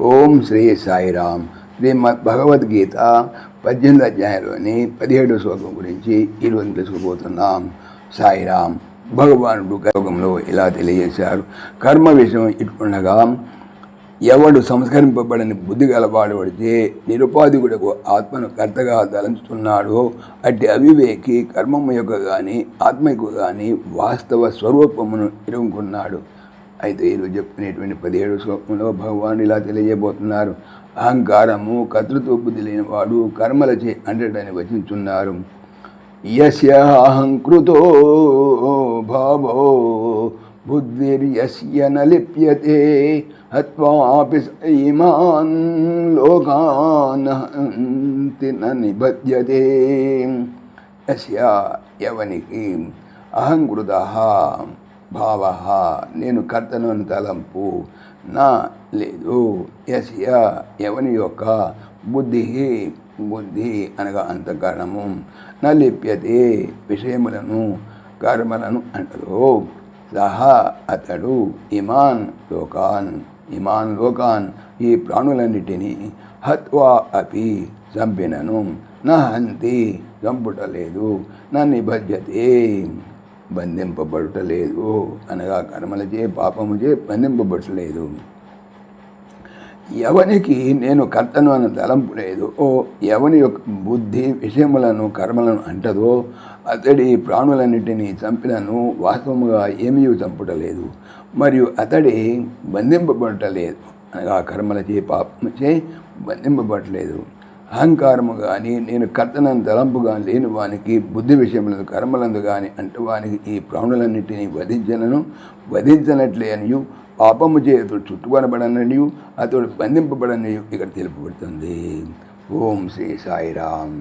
ఓం శ్రీ సాయిరామ్. శ్రీమద్ భగవద్గీత 18వ అధ్యాయంలోని 17వ శ్లోకం గురించి ఈరోజు తెలుసుకోబోతున్నాం. సాయిరామ్. భగవానుడు యోగంలో ఇలా తెలియజేశారు. కర్మ విషయం ఇట్లుండగా ఎవడు సంస్కరింపబడని బుద్ధి గలవాడు పడితే నిరుపాధికుడకు ఆత్మను కర్తగా తలంచుతున్నాడో అట్టి అవివేకి కర్మము యొక్క కానీ ఆత్మకు కానీ వాస్తవ స్వరూపమును ఎరుగుకున్నాడు. అయితే ఈరోజు చెప్పుకునేటువంటి 17వ శ్లోకంలో భగవాన్ ఇలా తెలియజేయబోతున్నారు. అహంకారము కర్తృత్వ బుద్ధి లేనివాడు కర్మలచే అంటడని వచించున్నారు. యస్య అహంకృతో భావో బుద్ధిర్యస్య న లిప్యతే హత్వాపి ఇమాన్ లోకాన్ హంతి న నిబధ్యతే. యస్య ఎవనికి అహంకృతః భావ నేను కర్తను అని తలంపు నా లేదు. యస్య ఎవని యొక్క బుద్ధి అనగా అంతఃకరణము నా లిప్యతే విషయములను కర్మలను అంటదో సహా అతడు ఇమాన్ లోకాన్ ఈ ప్రాణులన్నిటినీ హత్వా అపి చంపినను నా హంతి చంపుటలేదు నా నిబధ్యతే బంధింపబడటలేదు అనగా కర్మలచే పాపముచే బంధింపబడలేదు. ఎవనికి నేను కర్తను అని తలంపు లేదు ఎవని యొక్క బుద్ధి విషయములను కర్మలను అంటదో అతడి ప్రాణులన్నిటినీ చంపినను వాస్తవముగా ఏమీ చంపుటలేదు మరియు అతడి బంధింపబడటలేదు అనగా కర్మలచే పాపముచే బంధింపబడలేదు. అహంకారము కానీ నేను కర్తనని తలంపు కానీ లేని వానికి బుద్ధి విషయములను కర్మలందు కానీ అంటే వానికి ఈ ప్రాణులన్నింటినీ వధించనట్లే అనియు పాపము చేతుడు చుట్టుకొనబడననియు అతడు బంధింపబడనియు ఇక్కడ తెలుపబడుతుంది. ఓం శ్రీ సాయిరామ్.